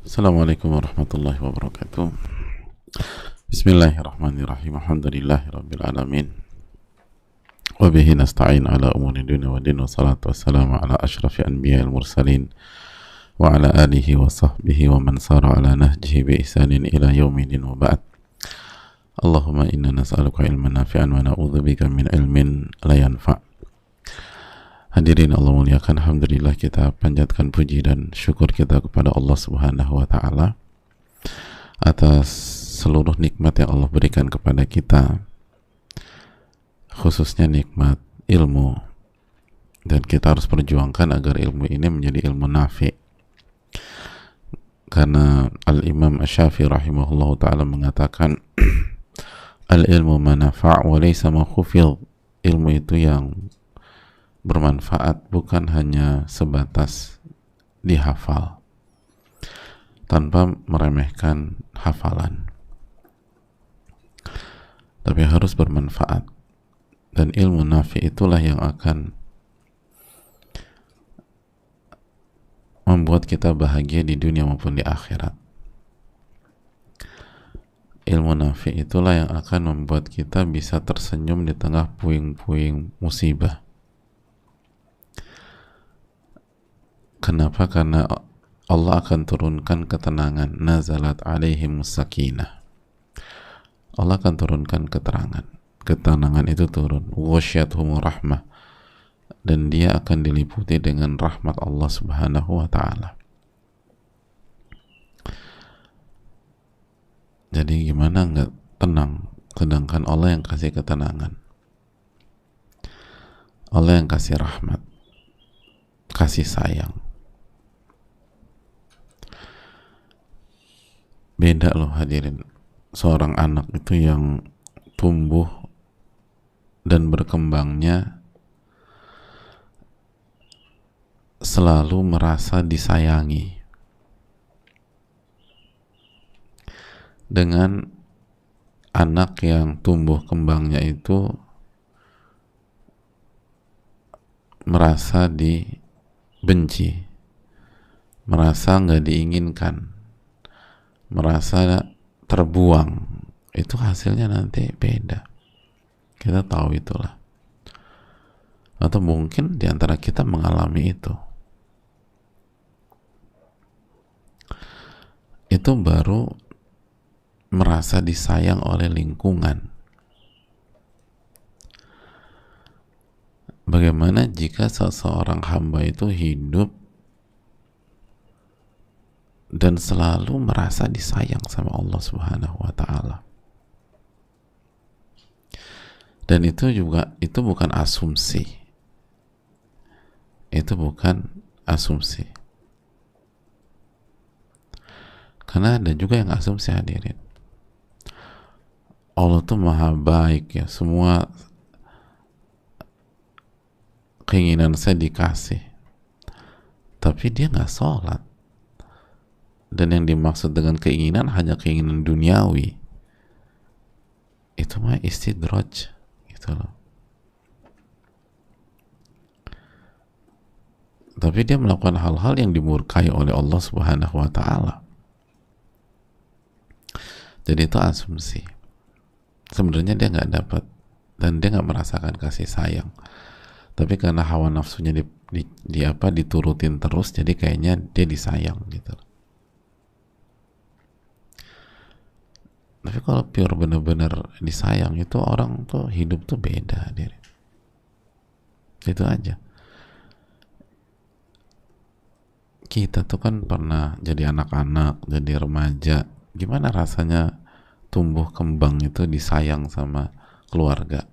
Assalamualaikum warahmatullahi wabarakatuh. Bismillahirrahmanirrahim. Alhamdulillahirabbil alamin. Wa bihi nasta'in ala umuri dunya wa din, wa salatu wassalamu ala asyrafil anbiya'il mursalin wa ala alihi wa sahbihi wa man sara ala nahjihi bi ihsanin ila yaumidin, wa ba'd. Allahumma inna nas'aluka ilman nafi'an wa na'udzubika min ilmin la yanfa'. Hadirin Allah muliakan, alhamdulillah kita panjatkan puji dan syukur kita kepada Allah Subhanahu wa taala atas seluruh nikmat yang Allah berikan kepada kita, khususnya nikmat ilmu, dan kita harus perjuangkan agar ilmu ini menjadi ilmu nafi'. Karena Al-Imam Asy-Syafi'i rahimahullahu taala mengatakan al-ilmu ma nafa' wa laysa ma khufidh. Ilmu itu yang bermanfaat, bukan hanya sebatas dihafal tanpa meremehkan hafalan, tapi harus bermanfaat. Dan ilmu nafi itulah yang akan membuat kita bahagia di dunia maupun di akhirat. Ilmu nafi itulah yang akan membuat kita bisa tersenyum di tengah puing-puing musibah. Kenapa? Karena Allah akan turunkan ketenangan. Nazalat alaihimus sakinah. Allah akan turunkan keterangan. Ketenangan itu turun. Wasyathumur rahmah. Dan dia akan diliputi dengan rahmat Allah Subhanahu wa ta'ala. Jadi gimana nggak tenang? Sedangkan Allah yang kasih ketenangan. Allah yang kasih rahmat. Kasih sayang. Beda loh hadirin, seorang anak itu yang tumbuh dan berkembangnya selalu merasa disayangi, dengan anak yang tumbuh kembangnya itu merasa dibenci, merasa nggak diinginkan, merasa terbuang. Itu hasilnya nanti beda. Kita tahu itulah. Atau mungkin diantara kita mengalami itu. Itu baru merasa disayang oleh lingkungan. Bagaimana jika seseorang hamba itu hidup dan selalu merasa disayang sama Allah Subhanahu wa ta'ala? Dan itu bukan asumsi. Itu bukan asumsi. Karena ada juga yang asumsi, hadirin. Allah tuh maha baik ya, semua keinginan saya dikasih, tapi dia nggak sholat. Dan yang dimaksud dengan keinginan hanya keinginan duniawi. Itu mah istidraj gitu loh. Tapi dia melakukan hal-hal yang dimurkai oleh Allah Subhanahu wa ta'ala. Jadi itu asumsi. Sebenarnya dia nggak dapat dan dia nggak merasakan kasih sayang. Tapi karena hawa nafsunya diturutin terus, jadi kayaknya dia disayang gitu loh. Tapi kalau pure bener-bener disayang, itu orang tuh hidup tuh beda diri. Itu aja. Kita tuh kan pernah jadi anak-anak, jadi remaja. Gimana rasanya tumbuh kembang itu disayang sama keluarga?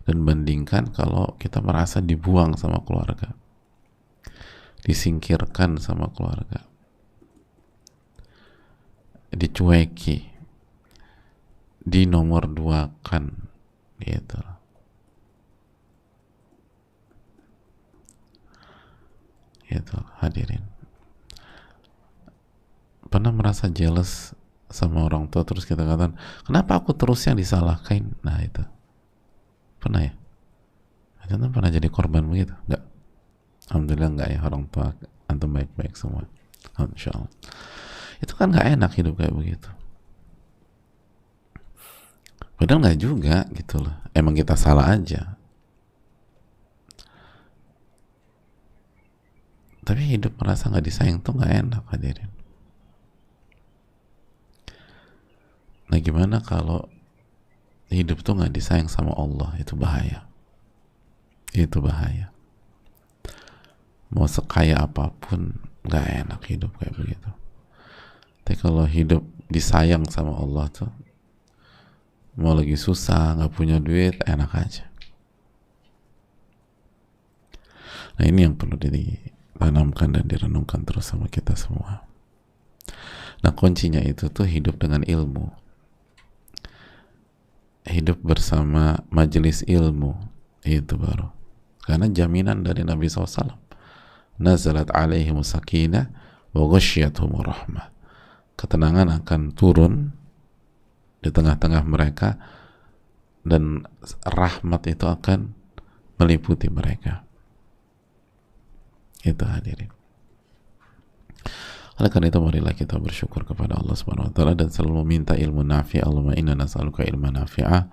Dan bandingkan kalau kita merasa dibuang sama keluarga, disingkirkan sama keluarga, dicueki, di nomor dua kan gitu. Gitu hadirin. Pernah merasa jealous sama orang tua terus kita katakan, kenapa aku terus yang disalahkan? Nah itu pernah ya? Antum pernah jadi korban begitu? Enggak? Alhamdulillah enggak ya, orang tua antum baik-baik semua. Insya Allah. Itu kan nggak enak hidup kayak begitu. Padahal nggak juga gitu loh. Emang kita salah aja. Tapi hidup merasa nggak disayang tuh nggak enak, hadirin. Nah gimana kalau hidup tuh nggak disayang sama Allah? Itu bahaya. Itu bahaya. Mau sekaya apapun nggak enak hidup kayak begitu. Tapi kalau hidup disayang sama Allah tuh, mau lagi susah nggak punya duit enak aja. Nah ini yang perlu ditanamkan dan direnungkan terus sama kita semua. Nah kuncinya itu tuh hidup dengan ilmu, hidup bersama majelis ilmu, itu baru. Karena jaminan dari Nabi SAW, nazalat alaihimus sakinah wa ghasyiyatuhumur rahmah, ketenangan akan turun di tengah-tengah mereka dan rahmat itu akan meliputi mereka. Itu hadirin. Oleh karena itu marilah kita bersyukur kepada Allah Subhanahu wa taala dan selalu meminta ilmu nafi'. Allahumma inna nas'aluka ilman nafi'a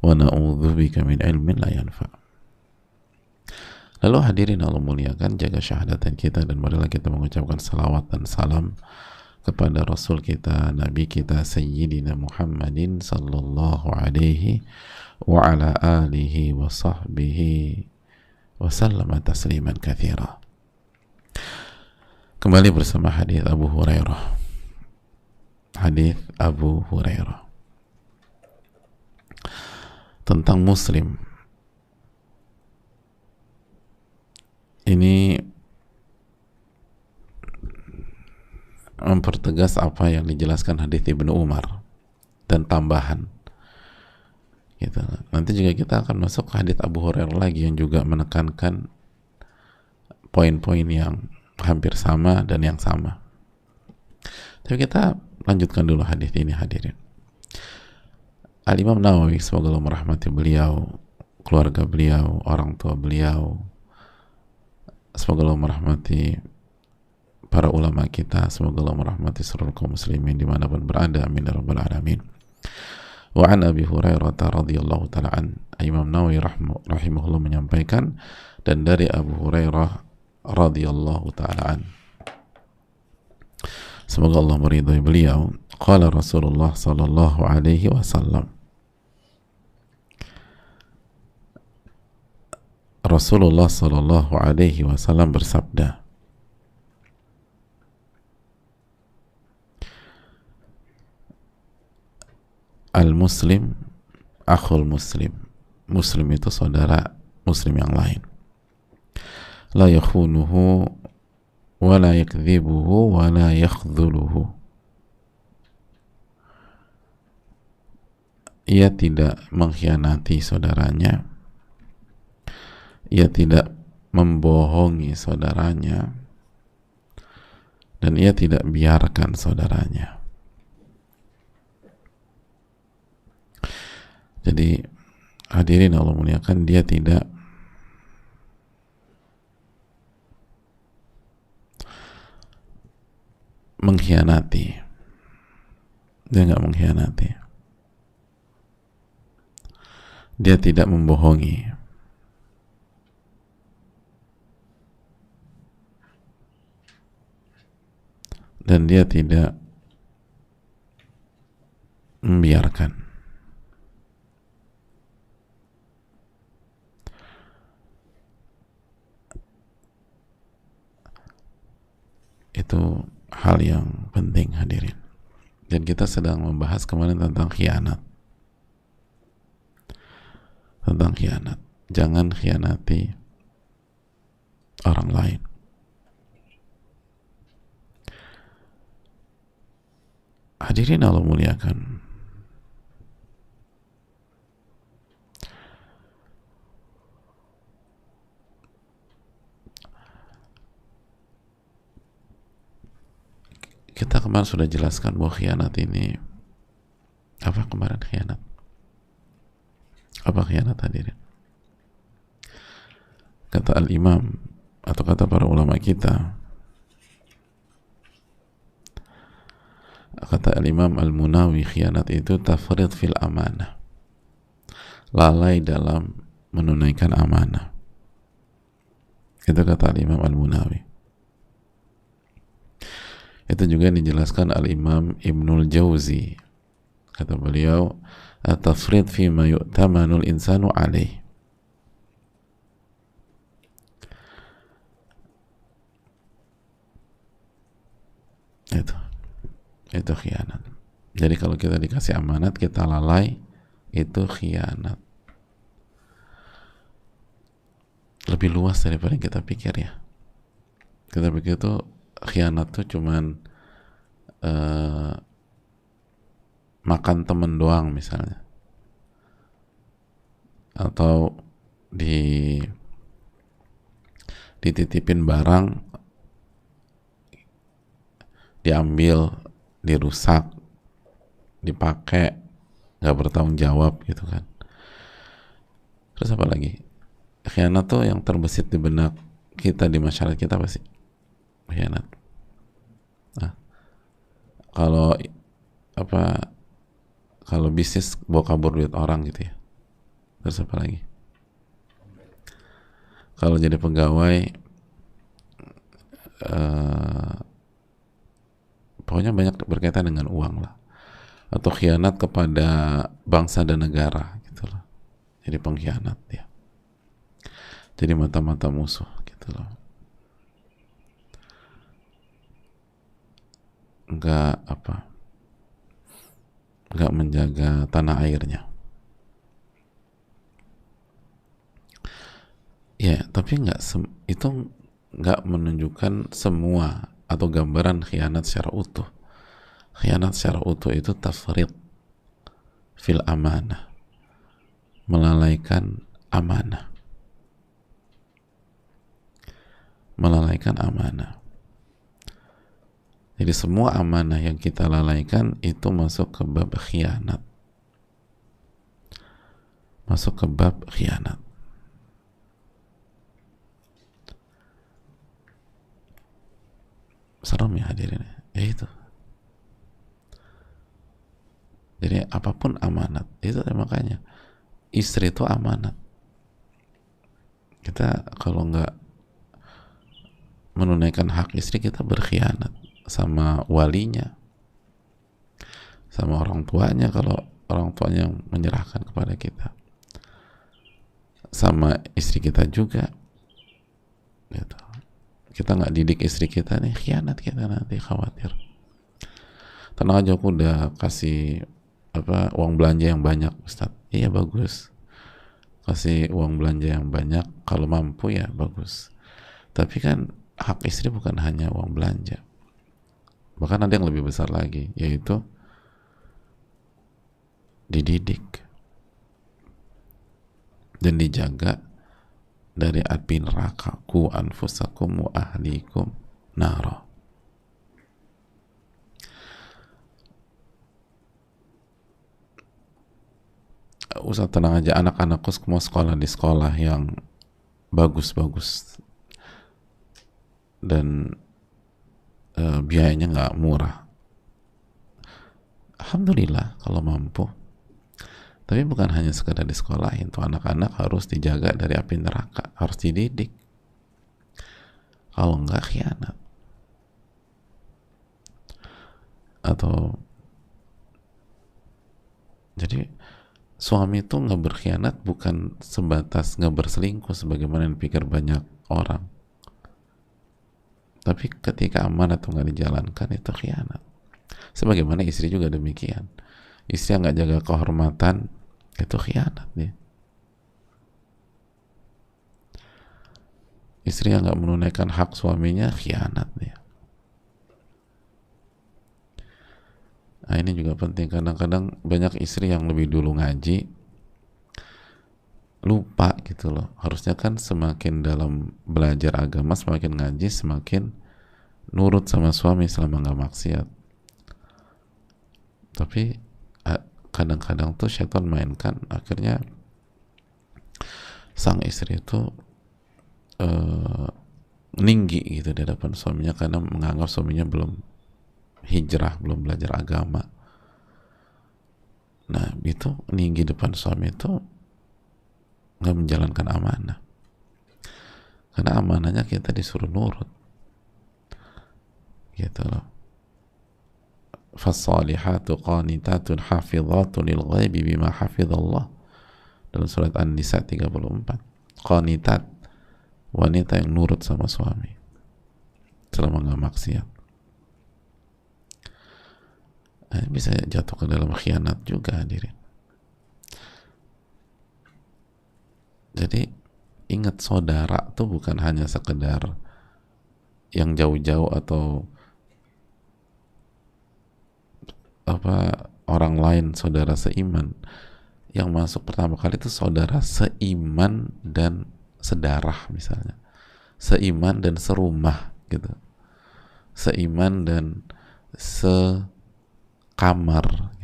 wa na'udzubika min ilmin la yanfa'. Lalu hadirin Allah muliakan, jaga syahadatan kita dan marilah kita mengucapkan salawat dan salam kepada Rasul kita, Nabi kita, Sayyidina Muhammadin sallallahu alaihi wa ala alihi wa sahbihi wa sallama tasliman katsira. Kembali bersama hadis Abu Hurairah. Hadis Abu Hurairah tentang Muslim. Ini mempertegas apa yang dijelaskan hadis Ibnu Umar dan tambahan. Gitu. Nanti juga kita akan masuk ke hadis Abu Hurairah lagi yang juga menekankan poin-poin yang hampir sama dan yang sama. Tapi kita lanjutkan dulu hadis ini, hadirin. Al-Imam Nawawi, semoga Allah merahmati beliau, keluarga beliau, orang tua beliau, semoga Allah merahmati para ulama kita, semoga Allah merahmati seluruh kaum muslimin dimanapun berada, amin ya rabbal alamin. Wa an Abi Hurairah radhiyallahu ta'ala an, Imam Nawawi rahimahullah menyampaikan, dan dari Abu Hurairah radhiyallahu ta'ala an, semoga Allah meridhai beliau, qala Rasulullah sallallahu alaihi wasallam, Rasulullah sallallahu alaihi wasallam bersabda, al-muslim akhul muslim, muslim itu saudara muslim yang lain, la yakhunuhu wa la yakdhibuhu wa la yakhdhuluhu, ia tidak mengkhianati saudaranya, ia tidak membohongi saudaranya, dan ia tidak biarkan saudaranya. Jadi hadirin Allah muliakan, dia tidak mengkhianati, dia nggak mengkhianati, dia tidak membohongi, dan dia tidak membiarkan. Itu hal yang penting, hadirin. Dan kita sedang membahas kemarin tentang khianat. Tentang khianat. Jangan khianati orang lain. Hadirin Allah muliakan, kita kemarin sudah jelaskan bahwa khianat ini apa. Kemarin khianat apa? Khianat, hadirin, kata al-imam atau kata para ulama kita, Kata Al-Imam Al-Munawi, khianat itu tafrid fil amanah, lalai dalam menunaikan amanah. Itu kata Al-Imam Al-Munawi. Itu juga dijelaskan Al-Imam Ibnul Jauzi. Kata beliau, at-tafrid fi ma yu'tamanul insanu alaih. Itu khianat. Jadi kalau kita dikasih amanat kita lalai, itu khianat. Lebih luas daripada yang kita pikir ya. Kita pikir tuh khianat tuh cuman makan temen doang misalnya, atau dititipin barang, diambil, dirusak, dipakai, nggak bertanggung jawab gitu kan. Terus apa lagi? Khianat tuh yang terbesit di benak kita, di masyarakat kita pasti khianat. Nah, kalau bisnis bawa kabur duit orang gitu ya. Terus apa lagi? Kalau jadi pegawai, pokoknya banyak berkaitan dengan uang lah, atau khianat kepada bangsa dan negara gitu loh. Jadi pengkhianat ya. Jadi mata-mata musuh gitu loh. Enggak menjaga tanah airnya. Ya, tapi itu nggak menunjukkan semua atau gambaran khianat secara utuh. Khianat secara utuh itu tafrid fil amanah, melalaikan amanah. Melalaikan amanah. Jadi semua amanah yang kita lalaikan itu masuk ke bab khianat. Masuk ke bab khianat. Serem ya hadirin. Ya itu. Jadi apapun amanat. Itu makanya istri itu amanat. Kita kalau nggak menunaikan hak istri, kita berkhianat sama walinya, sama orang tuanya kalau orang tuanya menyerahkan kepada kita, sama istri kita juga gitu. Kita nggak didik istri kita nih, khianat kita nanti, khawatir. Tenang aja, aku udah kasih uang belanja yang banyak Ustaz. Iya bagus, kasih uang belanja yang banyak kalau mampu ya bagus, tapi kan hak istri bukan hanya uang belanja, bahkan ada yang lebih besar lagi, yaitu dididik dan dijaga dari api neraka. Ku anfusakum wa ahlikum nara. Usah, tenang aja, anak-anakku semua sekolah di sekolah yang bagus-bagus dan biayanya nggak murah. Alhamdulillah kalau mampu. Tapi bukan hanya sekedar di sekolahin, tuh anak-anak harus dijaga dari api neraka, harus dididik. Kalau enggak khianat. Atau jadi suami itu nggak berkhianat bukan sebatas nggak berselingkuh sebagaimana yang dipikir banyak orang. Tapi ketika amanat itu nggak dijalankan, itu khianat. Sebagaimana istri juga demikian. Istri yang nggak jaga kehormatan, itu khianat nih. Istri yang nggak menunaikan hak suaminya, khianat nih. Nah ini juga penting. Kadang-kadang banyak istri yang lebih dulu ngaji, lupa gitu loh. Harusnya kan semakin dalam belajar agama, semakin ngaji, semakin nurut sama suami selama nggak maksiat. Tapi kadang-kadang tuh syaitan mainkan, akhirnya sang istri itu ninggi gitu di hadapan suaminya karena menganggap suaminya belum hijrah, belum belajar agama. Nah itu meninggi depan suami itu nggak menjalankan amanah, karena amanahnya kita disuruh nurut gitu loh. Fassalihatu qanitatun hafizatun lil ghaibi bima hafizallah, dalam surat An-Nisa 34. Qanitat, wanita yang nurut sama suami selama nggak maksiat. Nah, bisa jatuh ke dalam khianat juga, hadirin. Jadi ingat, saudara tuh bukan hanya sekedar yang jauh-jauh atau orang lain, saudara seiman. Yang masuk pertama kali itu saudara seiman dan sedarah, misalnya seiman dan serumah gitu, seiman dan sekamar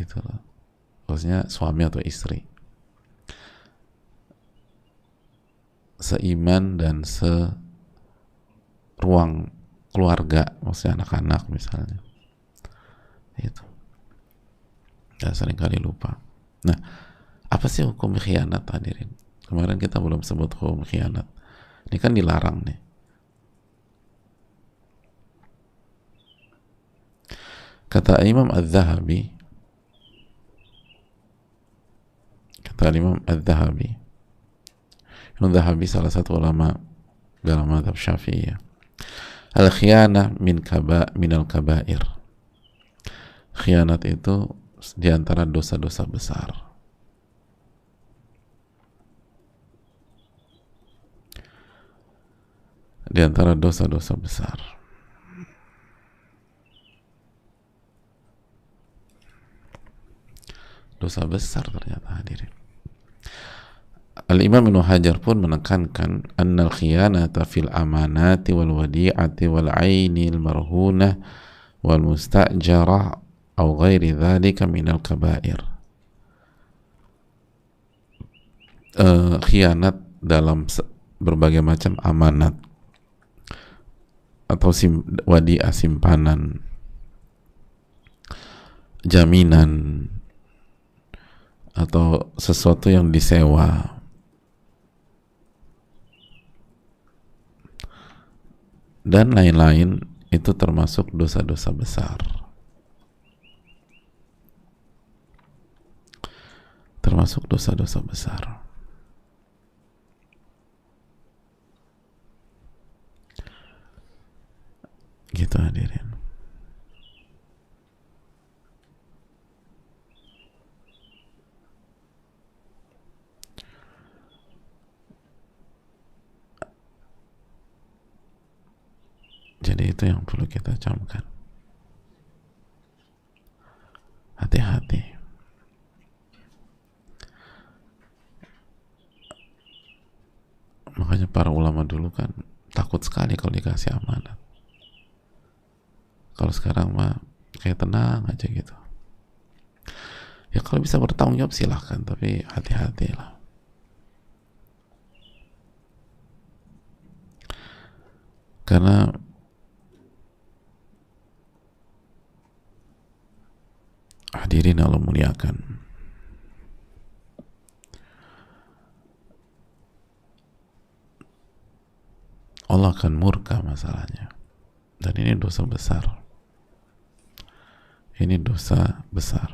gitu loh, maksudnya suami atau istri, seiman dan seruang keluarga, maksudnya anak-anak misalnya. Itu ya, sering kali lupa. Nah, apa sih hukum khianat, hadirin? Kemarin kita belum sebut hukum khianat. Ini kan dilarang nih. Kata Imam Az-Zahabi, Imam Az-Zahabi salah satu ulama dalam mazhab Syafi'iyah, al-khianah minal kabair. Khianat itu diantara dosa-dosa besar. Di antara dosa-dosa besar. Dosa besar ternyata, hadirin. Al-Imam Ibnu Hajar pun menekankan annal khiyanata fil amanati wal wadi'ati wal ainil marhunah wal musta'jarah au ghairi dzalika minal kabair. Khianat dalam berbagai macam amanat atau wadi'ah, simpanan, jaminan, atau sesuatu yang disewa, dan lain-lain, itu termasuk dosa-dosa besar. Termasuk dosa-dosa besar. Gitu, hadirin. Jadi itu yang perlu kita camkan. Hati-hati. Makanya para ulama dulu kan takut sekali kalau dikasih amanat. Kalau sekarang mah kayak tenang aja gitu. Ya kalau bisa bertanggung jawab silahkan, tapi hati-hati lah. Karena hadirin Allah muliakan, Allah akan murka masalahnya. Dan ini dosa besar. Ini dosa besar.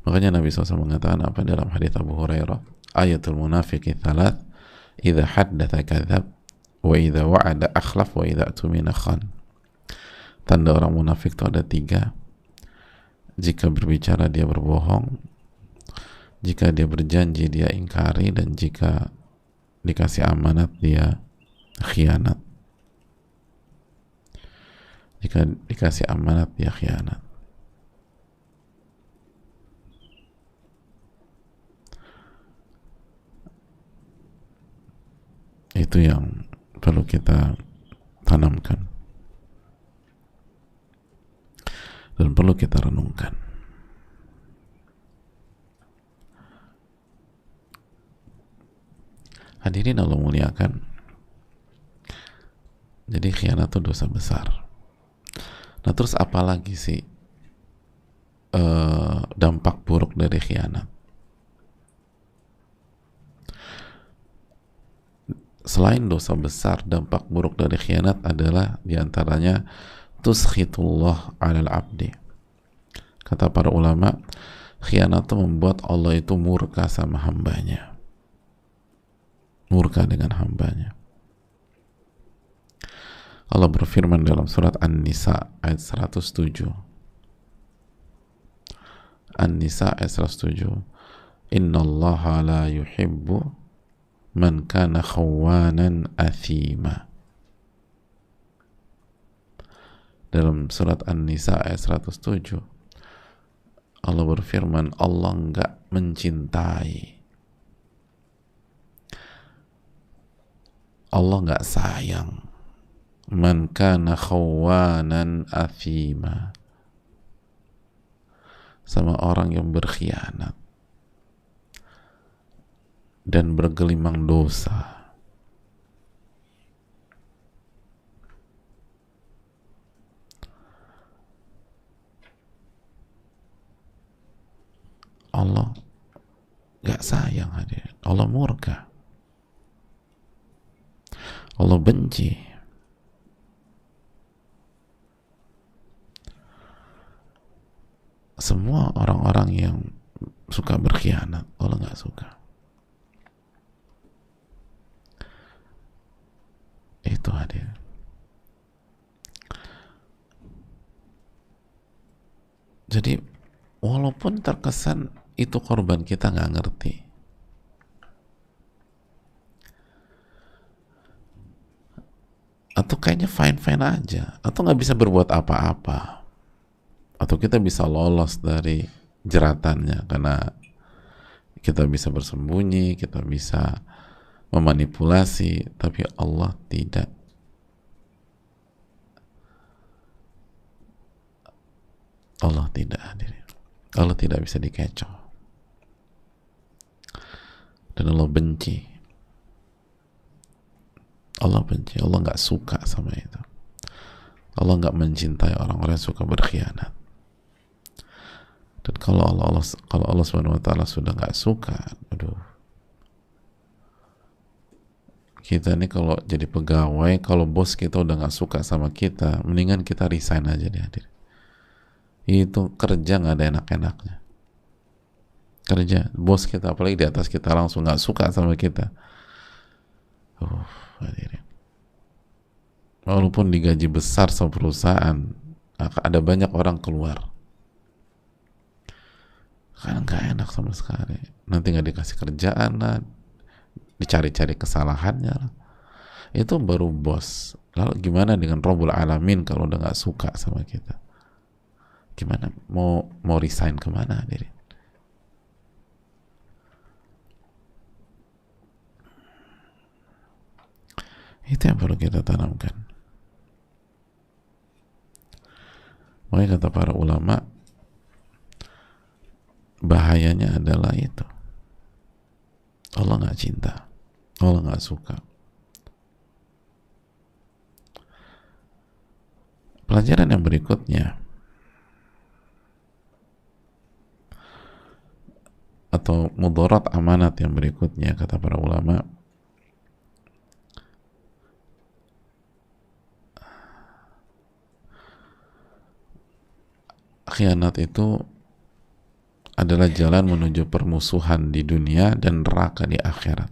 Makanya Nabi SAW mengatakan apa dalam hadits Abu Hurairah, ayatul munafiqi thalath, idza haddatha kadzab, wa idza wa'ada akhlaf, wa idza tumina khan. Tanda orang munafik itu ada 3. Jika berbicara dia berbohong, jika dia berjanji dia ingkari, dan jika dikasih amanat dia khianat. Jika dikasih amanat dia khianat. Itu yang perlu kita tanamkan dan perlu kita renungkan. Hadirin Allah muliakan, jadi khianat itu dosa besar. Nah terus apa lagi sih dampak buruk dari khianat? Selain dosa besar, dampak buruk dari khianat adalah diantaranya tuskhitullah alal abdi. Kata para ulama, khianat itu membuat Allah itu murka sama hambanya, murka dengan hambanya. Allah berfirman dalam surat An-Nisa ayat 107, An-Nisa ayat 107, innallaha la yuhibbu man kana khawanan athima. Dalam surat An-Nisa ayat 107, Allah berfirman, Allah enggak mencintai, Allah enggak sayang man kana khawanan athima, sama orang yang berkhianat dan bergelimang dosa. Allah gak sayang hadirin, Allah murka, Allah benci. Semua orang-orang yang suka berkhianat, Allah gak suka. Itu hadirin. Jadi walaupun terkesan itu korban, kita nggak ngerti, atau kayaknya fine-fine aja, atau nggak bisa berbuat apa-apa, atau kita bisa lolos dari jeratannya karena kita bisa bersembunyi, kita bisa memanipulasi, tapi Allah tidak. Allah tidak hadirin. Allah tidak bisa dikecoh. Dan Allah benci. Allah benci. Allah nggak suka sama itu. Allah nggak mencintai orang-orang yang suka berkhianat. Dan kalau Allah Subhanahu Wa Taala sudah nggak suka, aduh, kita nih kalau jadi pegawai, kalau bos kita udah nggak suka sama kita, mendingan kita resign aja deh hadirin. Itu kerja nggak ada enak-enaknya. Kerja, bos kita apalagi di atas kita langsung nggak suka sama kita, hadirin. Walaupun digaji besar sama perusahaan, ada banyak orang keluar karena nggak enak sama sekali. Nanti nggak dikasih kerjaan lah, dicari-cari kesalahannya lah. Itu baru bos. Lalu gimana dengan Rabbul Alamin kalau udah nggak suka sama kita? Gimana mau resign kemana hadirin? Itu yang perlu kita tanamkan. Makanya kata para ulama, bahayanya adalah itu, Allah nggak cinta, Allah nggak suka. Pelajaran yang berikutnya, atau mudarat amanat yang berikutnya, kata para ulama, khianat itu adalah jalan menuju permusuhan di dunia dan neraka di akhirat.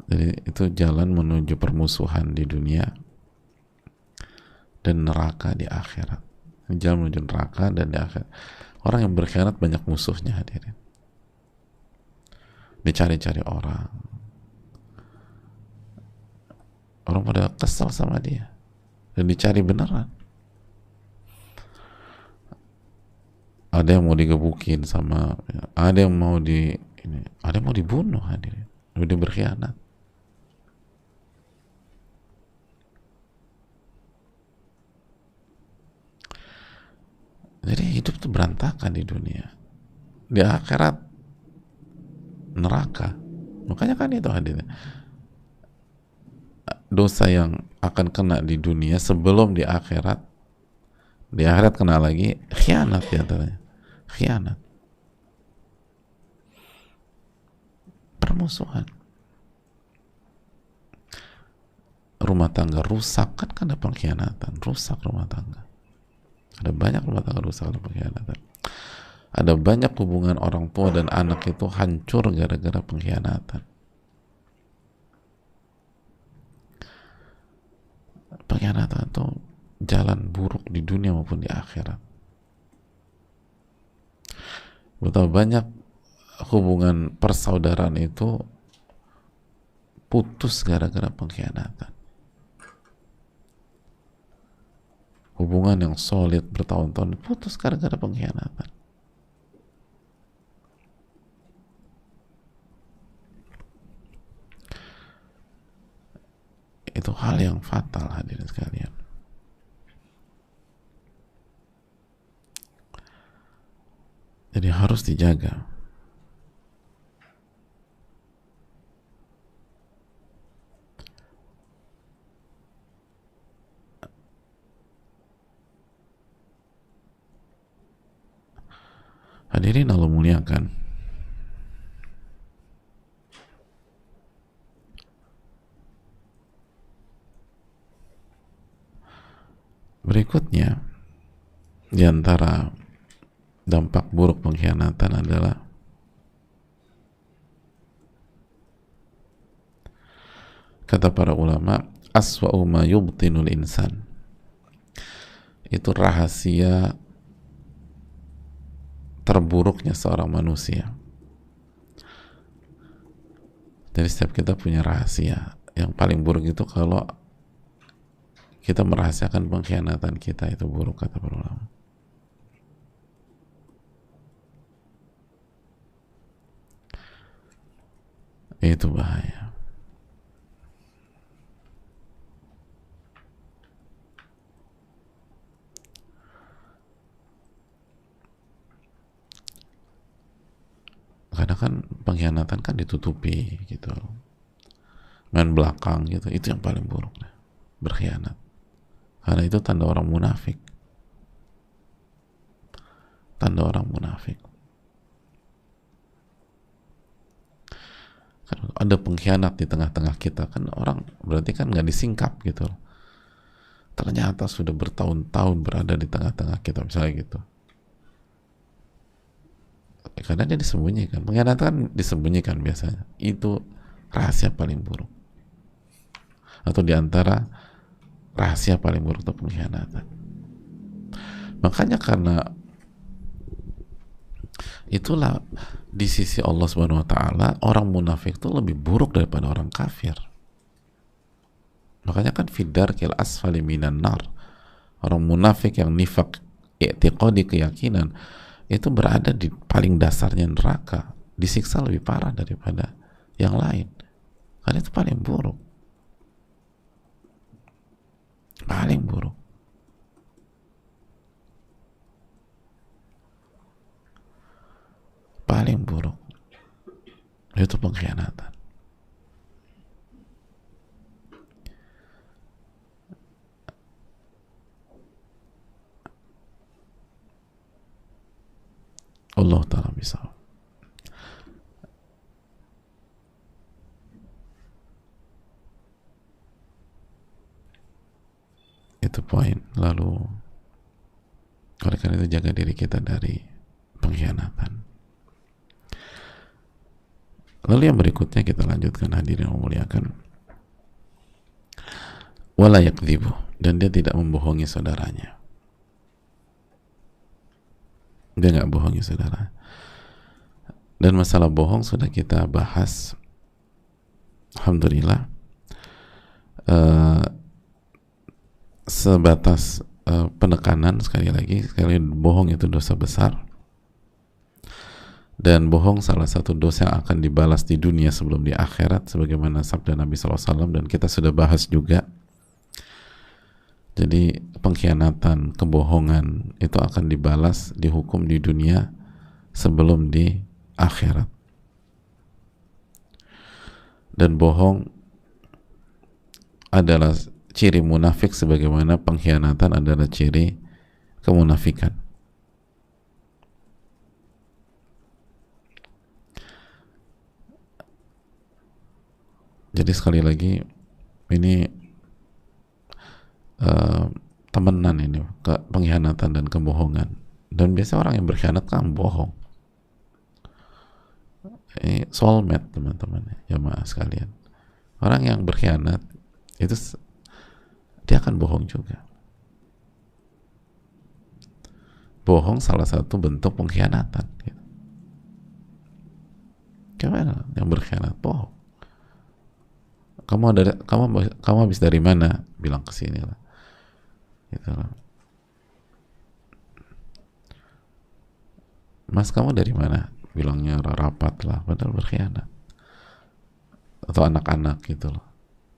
Jadi itu jalan menuju permusuhan di dunia dan neraka di akhirat. Jalan menuju neraka dan di akhirat. Orang yang berkhianat banyak musuhnya hadirin. Dicari-cari orang. Orang pada kesal sama dia. Dan dicari beneran. Ada yang mau digebukin sama, ada yang mau ada yang mau dibunuh hadirin. Udah berkhianat. Jadi hidup tuh berantakan di dunia. Di akhirat neraka. Makanya kan itu hadirin. dosa yang akan kena di dunia sebelum di akhirat. Di akhirat kena lagi khianat, di antaranya khianat, permusuhan, rumah tangga rusak kan karena pengkhianatan, rusak rumah tangga. Ada banyak rumah tangga rusak karena pengkhianatan. Ada banyak hubungan orang tua dan anak itu hancur gara-gara pengkhianatan. Pengkhianatan itu jalan buruk di dunia maupun di akhirat. Betapa banyak hubungan persaudaraan itu putus gara-gara pengkhianatan. Hubungan yang solid bertahun-tahun putus gara-gara pengkhianatan. Itu hal yang fatal, hadirin sekalian. Jadi harus dijaga. Hadirin Allah muliakan. Berikutnya, di antara dampak buruk pengkhianatan adalah kata para ulama, aswa'u ma yubtinul insan. Itu rahasia terburuknya seorang manusia. Jadi setiap kita punya rahasia. Yang paling buruk itu kalau kita merahasiakan pengkhianatan kita, itu buruk kata para ulama. Itu bahaya. Karena kan pengkhianatan kan ditutupi gitu, main belakang gitu, itu yang paling buruk, berkhianat. Karena itu tanda orang munafik, tanda orang munafik. Kan ada pengkhianat di tengah-tengah kita, kan orang berarti kan nggak disingkap gitu. Ternyata sudah bertahun-tahun berada di tengah-tengah kita, misalnya gitu. Karena dia disembunyikan. Pengkhianatan kan disembunyikan biasanya. Itu rahasia paling buruk. Atau diantara rahasia paling buruk itu pengkhianatan. Makanya karena itulah di sisi Allah Subhanahu wa taala orang munafik itu lebih buruk daripada orang kafir. Makanya kan fidarkil asfali minan nar. Orang munafik yang nifak i'tiqadi, keyakinan, itu berada di paling dasarnya neraka, disiksa lebih parah daripada yang lain. Karena itu paling buruk, paling buruk. Paling buruk itu pengkhianatan. Allah Ta'ala bisa. Itu poin. Lalu oleh karena itu jaga diri kita dari pengkhianatan. Lalu yang berikutnya kita lanjutkan, hadirin yang memuliakan. Wala yakdzibu, dan dia tidak membohongi saudaranya. Dia nggak bohongi saudara. Dan masalah bohong sudah kita bahas, alhamdulillah, sebatas penekanan. Sekali lagi bohong itu dosa besar, dan bohong salah satu dosa yang akan dibalas di dunia sebelum di akhirat, sebagaimana sabda Nabi SAW, dan kita sudah bahas juga. Jadi pengkhianatan, kebohongan itu akan dibalas, dihukum di dunia sebelum di akhirat. Dan bohong adalah ciri munafik sebagaimana pengkhianatan adalah ciri kemunafikan. Jadi sekali lagi ini temenan ini pengkhianatan dan kebohongan, dan biasa orang yang berkhianat kan bohong. Ini soulmate teman-teman, jamaah sekalian. Orang yang berkhianat itu dia akan bohong juga. Bohong salah satu bentuk pengkhianatan gitu. Gimana yang berkhianat bohong? Kamu habis dari mana? Bilang ke sini lah. Gitu loh. Mas, kamu dari mana? Bilangnya rapat lah, padahal berkhianat. Atau anak-anak gitu loh,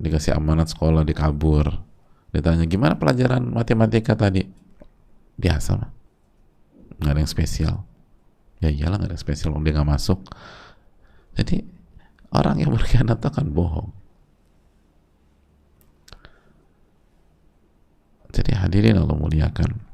dikasih amanat sekolah dikabur, ditanya gimana pelajaran matematika tadi, biasa mah, nggak ada yang spesial. Ya iyalah nggak ada yang spesial, dia nggak masuk. Jadi orang yang berkhianat akan bohong. Jadi hadirin Allah muliakan,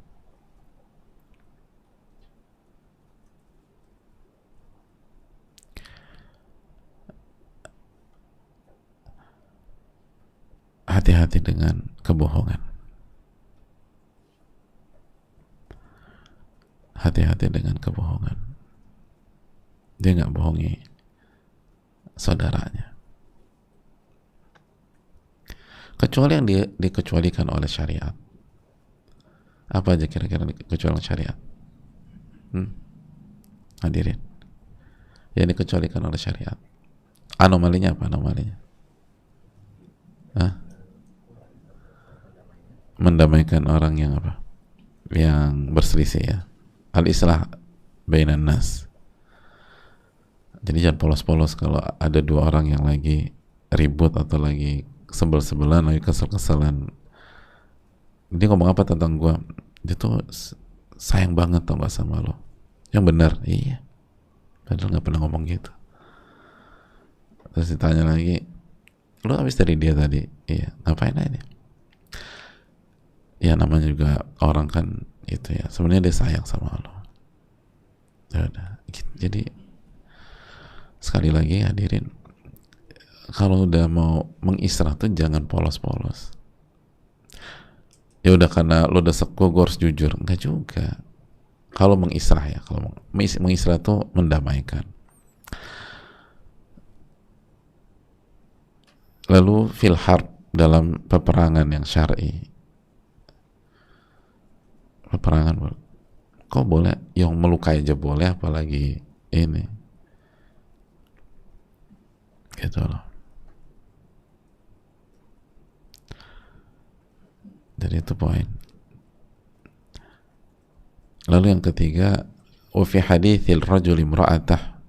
hati-hati dengan kebohongan. Hati-hati dengan kebohongan. Dia nggak bohongi saudaranya, kecuali yang dikecualikan oleh syariat. Apa aja kira-kira dikecualikan syariat? Hadirin, yang dikecualikan oleh syariat. Anomalinya apa anomalinya? Mendamaikan orang yang apa? Yang berselisih ya. Al-islah bainan nas. Jadi jangan polos-polos kalau ada dua orang yang lagi ribut atau lagi sebel-sebelan, lagi kesel-keselan. Dia ngomong apa tentang gua? Dia tuh sayang banget tau gak sama lo. Yang benar, iya. Padahal gak pernah ngomong gitu. Terus ditanya lagi, lo habis dari dia tadi? Iya. Ngapain aja? Ya namanya juga orang kan itu ya. Sebenarnya dia sayang sama lo. Ya udah. Jadi sekali lagi hadirin, kalau udah mau mengisrah tuh jangan polos-polos. Ya udah karena lo udah seko gue harus jujur, enggak juga. Kalau mengisrah ya, kalau mengisrah tuh mendamaikan. Lalu fil harb, dalam peperangan yang syar'i, peperangan kok boleh yang melukai aja boleh, apalagi ini gitu loh. Jadi itu poin. Lalu yang ketiga, wa fi hadithil rajul imra'atah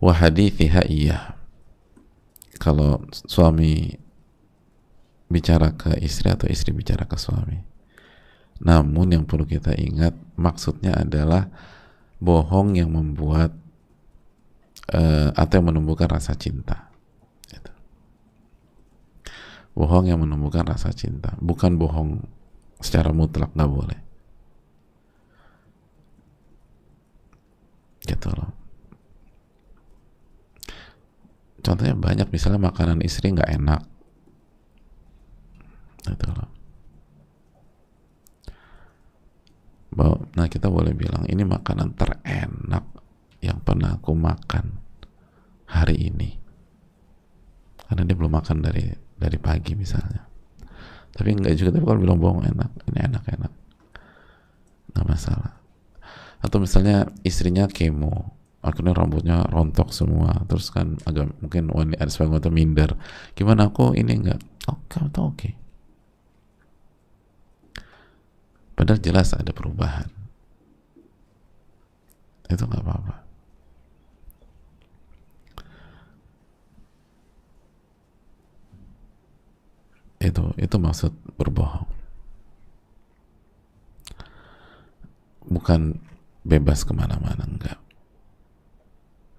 wa hadithiha iyyah. Kalau suami bicara ke istri atau istri bicara ke suami. Namun yang perlu kita ingat, maksudnya adalah bohong yang membuat atau yang menumbuhkan rasa cinta. Bohong yang menumbuhkan rasa cinta, bukan bohong secara mutlak, nggak boleh. Gitu loh. Contohnya banyak, misalnya makanan istri nggak enak, gitu loh. Nah kita boleh bilang ini makanan terenak yang pernah aku makan hari ini, karena dia belum makan dari pagi misalnya. Tapi enggak juga, tapi kalau bilang bohong, enak, ini enak nggak masalah. Atau misalnya istrinya kemo, akhirnya rambutnya rontok semua, terus kan agak mungkin ada sebagian wanita minder, gimana aku ini enggak, oke. Padahal jelas ada perubahan, itu nggak apa-apa. Itu maksud berbohong, bukan bebas kemana-mana, enggak.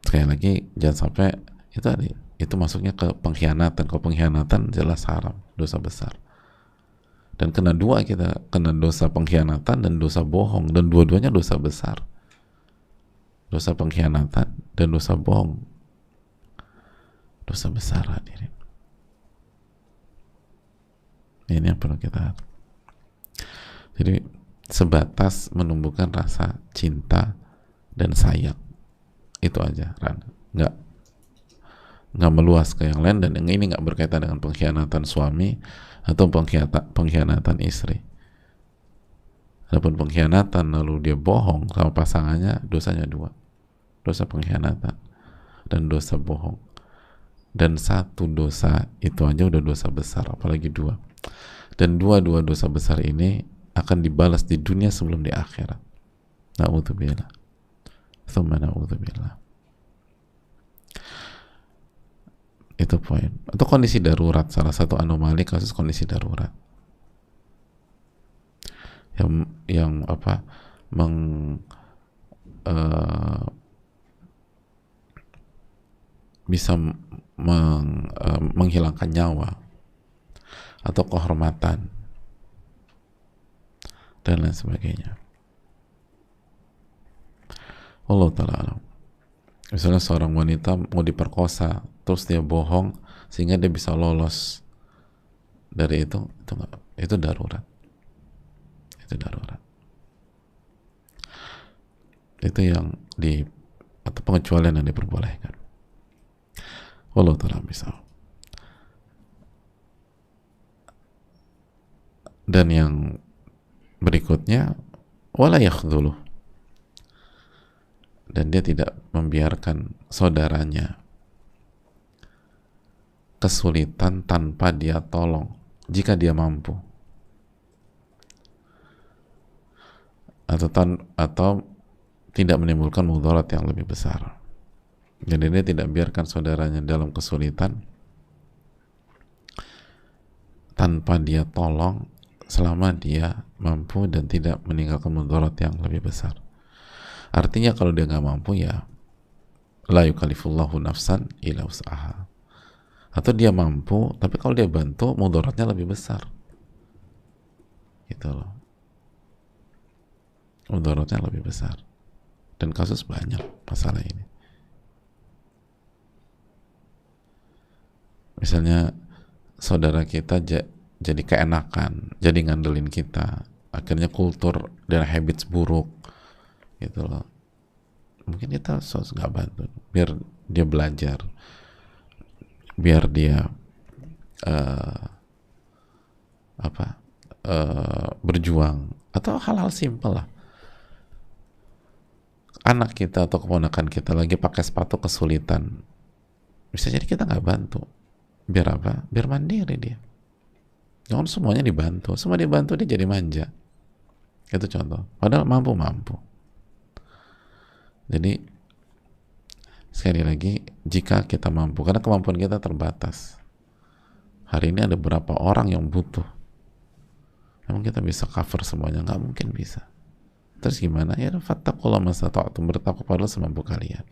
Sekali lagi jangan sampai itu masuknya ke pengkhianatan. Kalau pengkhianatan jelas haram, dosa besar. Dan kena dua, kita kena dosa pengkhianatan dan dosa bohong, dan dua-duanya dosa besar. Dosa pengkhianatan dan dosa bohong, dosa besar, hadirin. Ini yang perlu kita. Jadi sebatas menumbuhkan rasa cinta dan sayang, itu aja, Ran. Nggak meluas ke yang lain, dan yang ini nggak berkaitan dengan pengkhianatan suami atau pengkhianatan istri. Adapun pengkhianatan lalu dia bohong sama pasangannya, dosanya dua, dosa pengkhianatan dan dosa bohong. Dan satu dosa itu aja udah dosa besar, apalagi dua. Dan dua dosa besar ini akan dibalas di dunia sebelum di akhirat. Na'udzubillah. Tsumma na'udzubillah. Itu poin. Atau kondisi darurat, salah satu anomali kasus kondisi darurat. Yang apa? Bisa menghilangkan nyawa atau kehormatan dan lain sebagainya. Allah ta'ala alam. Misalnya seorang wanita mau diperkosa, terus dia bohong sehingga dia bisa lolos dari itu darurat. Itu darurat. Itu yang atau pengecualian yang diperbolehkan. Allah ta'ala bisa. Dan yang berikutnya, wala yakhdhuluh, dan dia tidak membiarkan saudaranya kesulitan tanpa dia tolong jika dia mampu, atau tidak menimbulkan mudarat yang lebih besar. Jadi dia tidak biarkan saudaranya dalam kesulitan tanpa dia tolong selama dia mampu dan tidak meninggalkan mudarat yang lebih besar. Artinya kalau dia nggak mampu, ya la yukallifullahu nafsan illa wus'aha. Atau dia mampu tapi kalau dia bantu mudaratnya lebih besar, gitu loh, mudaratnya lebih besar. Dan kasus banyak masalah ini. Misalnya saudara kita jadi keenakan, jadi ngandelin kita, akhirnya kultur dan habits buruk, gitu loh. Mungkin kita nggak bantu, biar dia belajar, biar dia berjuang, atau hal-hal simpel lah. Anak kita atau keponakan kita lagi pakai sepatu kesulitan, bisa jadi kita nggak bantu. Biar apa? Biar mandiri dia. Jangan semuanya dibantu. Semua dibantu dia jadi manja. Itu contoh. Padahal mampu. Jadi sekali lagi, jika kita mampu, karena kemampuan kita terbatas. Hari ini ada berapa orang yang butuh? Emang kita bisa cover semuanya? Nggak mungkin bisa. Terus gimana? Ya fattaqullaha mastata'tum, bertakwa pada semampu kalian.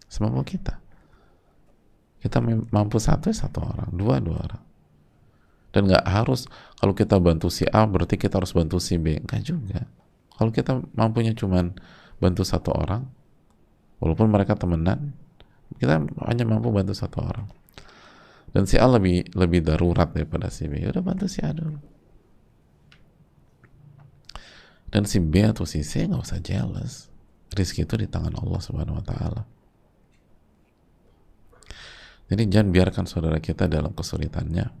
Semampu kita. Kita mampu satu orang, dua orang. Dan nggak harus kalau kita bantu si A berarti kita harus bantu si B. Enggak juga. Kalau kita mampunya cuman bantu satu orang, walaupun mereka temenan, kita hanya mampu bantu satu orang. Dan si A lebih darurat daripada si B, udah bantu si A dulu. Dan si B atau si C nggak usah jealous. Rizki itu di tangan Allah Subhanahu Wa Taala. Jadi jangan biarkan saudara kita dalam kesulitannya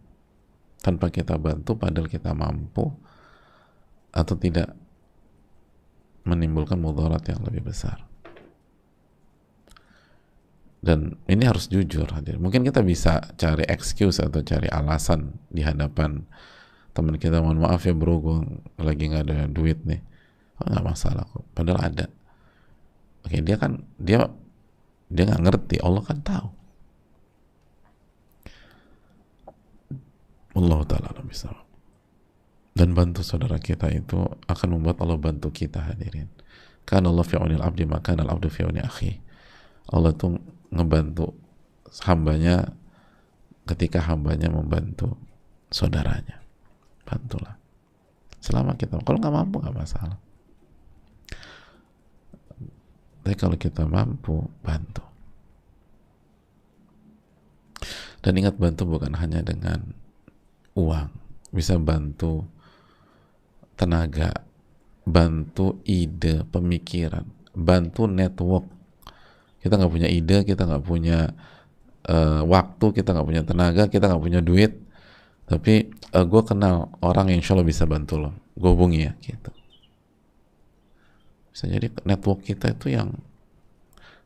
tanpa kita bantu, padahal kita mampu, atau tidak menimbulkan mudarat yang lebih besar. Dan ini harus jujur, hadir. Mungkin kita bisa cari excuse atau cari alasan di hadapan teman kita, mohon maaf ya bro, gue lagi nggak ada duit nih. Oh, nggak masalah kok, padahal ada. Oke, dia nggak ngerti, Allah kan tahu. Allah ta'ala bisa. Dan bantu saudara kita itu akan membuat Allah bantu kita, hadirin. Kana Allah fi'unil abdi maka al abdu fi'uni akhi. Allah tuh ngebantu hambanya, ketika hambanya membantu saudaranya, bantulah. Selama kita, kalau nggak mampu nggak masalah. Tapi kalau kita mampu, bantu. Dan ingat, bantu bukan hanya dengan uang, bisa bantu tenaga, bantu ide, pemikiran, bantu network. Kita nggak punya ide, kita nggak punya waktu, kita nggak punya tenaga, kita nggak punya duit, tapi gue kenal orang yang insya Allah bisa bantu lo, gue hubungi ya, gitu. Bisa jadi network kita itu yang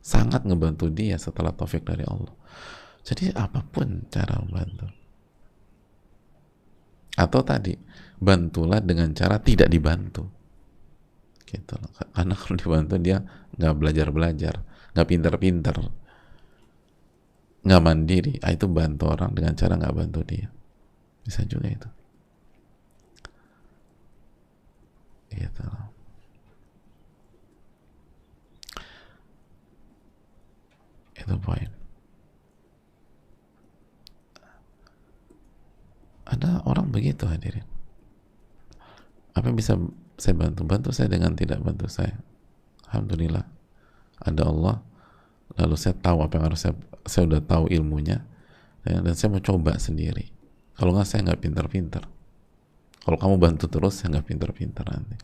sangat ngebantu dia setelah taufik dari Allah. Jadi apapun cara membantu. Atau tadi, bantulah dengan cara tidak dibantu, gitu. Karena kalau dibantu dia nggak belajar, nggak pinter, nggak mandiri. Itu bantu orang dengan cara nggak bantu dia, bisa juga itu. Gitu. Itu poin. Ada orang begitu, hadirin. Apa yang bisa saya bantu? Bantu saya dengan tidak bantu saya. Alhamdulillah, ada Allah. Lalu saya tahu apa yang harus saya udah tahu ilmunya, ya, dan saya mau coba sendiri. Kalau nggak, saya nggak pintar-pintar. Kalau kamu bantu terus, saya nggak pintar-pintar nanti.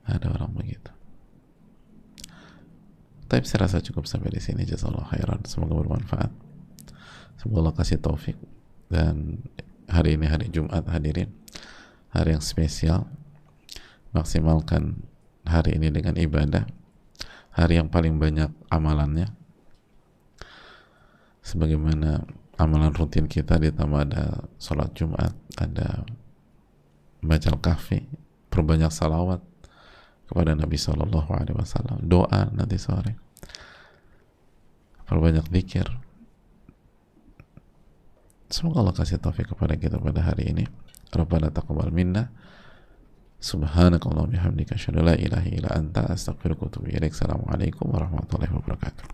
Ada orang begitu. Tapi saya rasa cukup sampai di sini. Jazakallahu khairan. Semoga bermanfaat. Semoga Allah kasih taufik. Dan hari ini hari Jumat, hadirin, hari yang spesial. Maksimalkan hari ini dengan ibadah. Hari yang paling banyak amalannya. Sebagaimana amalan rutin kita, ditambah ada sholat Jumat, ada baca Al-Kahfi, perbanyak salawat kepada Nabi SAW, doa nanti sore, perbanyak zikir. Semoga Allah kasih taufik kepada kita pada hari ini. Rabbana taqabbal minna, subhanakallahumma bihamdika, asyhadu an la ilaha illa anta, astaghfiruka wa atubu ilaik. Assalamualaikum warahmatullahi wabarakatuh.